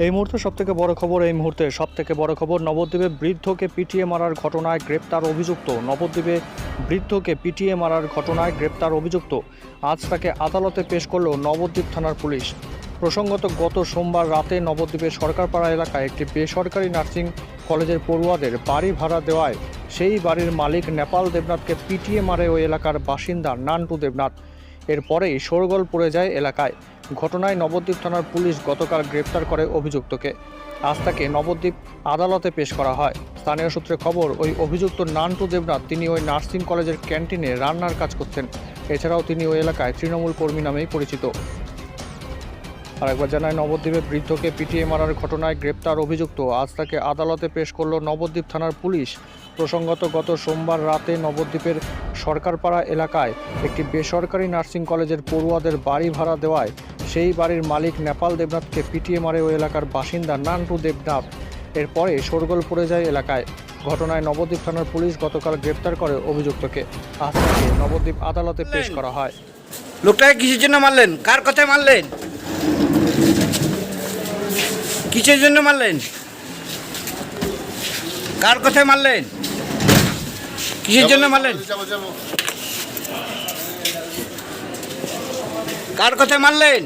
এই মুহূর্তে সবথেকে বড় খবর নবদ্বীপে বৃদ্ধকে পিটিয়ে মারার ঘটনায় গ্রেপ্তার অভিযুক্ত আজ তাকে আদালতে পেশ করল নবদ্বীপ থানার পুলিশ। প্রসঙ্গত, গত সোমবার রাতে নবদ্বীপের সরকারপাড়া এলাকায় একটি বেসরকারি নার্সিং কলেজের পড়ুয়াদের বাড়ি ভাড়া দেওয়ায় সেই বাড়ির মালিক নেপাল দেবনাথকে পিটিয়ে মারে ওই এলাকার বাসিন্দা নান্টু দেবনাথ। এরপরেই শোরগোল পড়ে যায় এলাকায়। ঘটনায় নবদ্বীপ থানার পুলিশ গতকাল গ্রেপ্তার করে অভিযুক্তকে। আজ তাকে নবদ্বীপ আদালতে পেশ করা হয়। স্থানীয় সূত্রে খবর, ওই অভিযুক্ত নান্টু দেবনাথ তিনি ওই নার্সিং কলেজের ক্যান্টিনে রান্নার কাজ করতেন। এছাড়াও তিনি ওই এলাকায় তৃণমূল কর্মী নামেই পরিচিত। আরেকবার জানায়, নবদ্বীপে বৃদ্ধকে পিটিয়ে মারার ঘটনায় গ্রেপ্তার অভিযুক্ত আজ তাকে আদালতে পেশ করল নবদ্বীপ থানার পুলিশ। প্রসঙ্গত, গত সোমবার রাতে নবদ্বীপের সরকারপাড়া এলাকায় একটি বেসরকারি নার্সিং কলেজের পড়ুয়াদের বাড়ি ভাড়া দেওয়ায় সেই বাড়ির মালিক নেপাল দেবনাথকে পিটিয়ে মারে ওই এলাকার বাসিন্দা নান্টু দেবনাথ। এরপরে শোরগোল পড়ে যায় এলাকায়। ঘটনায় নবদ্বীপ থানার পুলিশ গতকাল গ্রেপ্তার করে অভিযুক্তকে। আজ তাকে নবদ্বীপ আদালতে পেশ করা হয়। লোকটাকে কিসের জন্য মারলেন? কার কথায় মারলেন? কিসের জন্য মারলেন? কার কথায় মারলেন? কিসের জন্য মারলেন? কার কথায় মারলেন?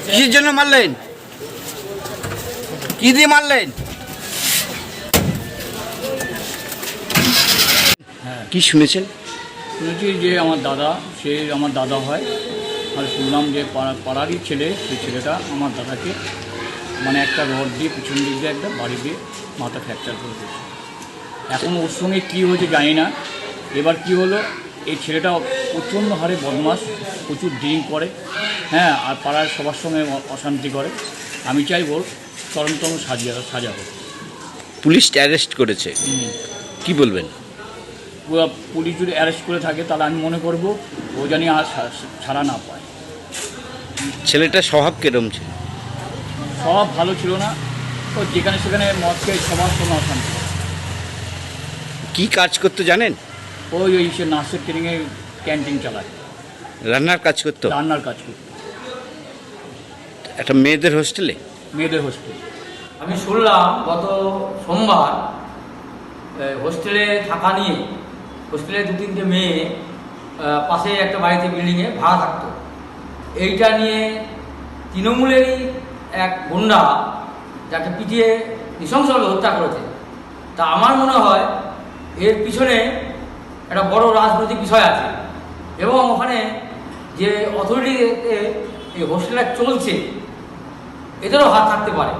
কিসের জন্য মারলেন? কি দিয়ে মারলেন? কি শুনেছেন? শুনেছি যে আমার দাদা হয়, আর শুনলাম যে পাড়ারই ছেলে, সেই ছেলেটা আমার দাদাকে একটা রড দিয়ে পিছন দিক দিয়ে একটা বাড়ি দিয়ে মাথা ফ্র্যাকচার করে দিয়েছে। এখন ওর সঙ্গে কী হয়েছে জানি না। এবার কি হলো, এই ছেলেটা প্রচণ্ড হারে বদমাস, প্রচুর ড্রিঙ্ক করে, আর পাড়ার সবার সঙ্গে অশান্তি করে। আমি চাইব তদন্ত সাজা হোক। পুলিশ অ্যারেস্ট করেছে, কি বলবেন? পুলিশ যদি অ্যারেস্ট করে থাকে তাহলে আমি মনে করব ও জানি আর ছাড়া না পায়। ছেলেটার স্বভাব কিরম ছিল? স্বভাব ভালো ছিল না, ও যেখানে সেখানে মদ খেয়ে সবার সঙ্গে অশান্তি। কি কাজ করতে জানেন? ওই সে নার্সের ট্রেনিংয়ে ক্যান্টিন চালায়, রান্নার কাজ করতো। একটা মেয়েদের হোস্টেলে। আমি শুনলাম গত সোমবার হোস্টেলে থাকা নিয়ে, হোস্টেলে 2-3টে মেয়ে পাশে একটা বাড়িতে বিল্ডিংয়ে ভাড়া থাকতো। এইটা নিয়ে তৃণমূলেরই এক গুন্ডা যাকে পিটিয়ে নৃশংসভাবে হত্যা করেছে। তা আমার মনে হয় এর পিছনে একটা বড় রাজনৈতিক বিষয় আছে, এবং ওখানে যে অথরিটিতে এই হোস্টেলটা চলছে এদেরও হাত থাকতে পারে।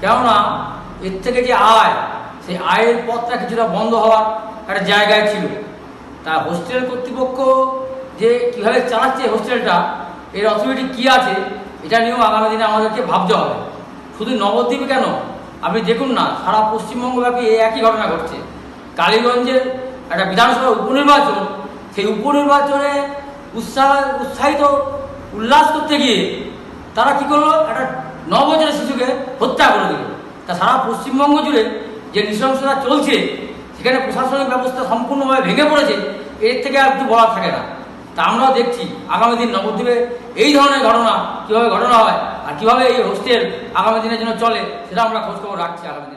কেননা এর থেকে যে আয়, সেই আয়ের পথটা কিছুটা বন্ধ হওয়ার একটা জায়গায় ছিল। তা হোস্টেল কর্তৃপক্ষ যে কীভাবে চালাচ্ছে হোস্টেলটা, এর অথরিটি কী আছে, এটা নিয়েও আগামী দিনে আমাদেরকে ভাবতে হবে। শুধু নবদ্বীপে কেন, আপনি দেখুন না, সারা পশ্চিমবঙ্গব্যাপী এই একই ঘটনা ঘটছে। কালীগঞ্জের একটা বিধানসভা উপনির্বাচন, সেই উপনির্বাচনে উল্লাস করতে গিয়ে তারা কী করলো, একটা 9 বছরের শিশুকে হত্যা করে দিল। তা সারা পশ্চিমবঙ্গ জুড়ে যে নৃশংসতা চলছে, সেখানে প্রশাসনিক ব্যবস্থা সম্পূর্ণভাবে ভেঙে পড়েছে, এর থেকে আর কিছু বলার থাকে না। তা আমরাও দেখছি আগামী দিন নবদ্বীপে এই ধরনের ঘটনা কীভাবে ঘটনা হয়, আর কীভাবে এই হোস্টেল আগামী দিনের জন্য চলে, সেটা আমরা খোঁজখবর রাখছি আগামী দিনে।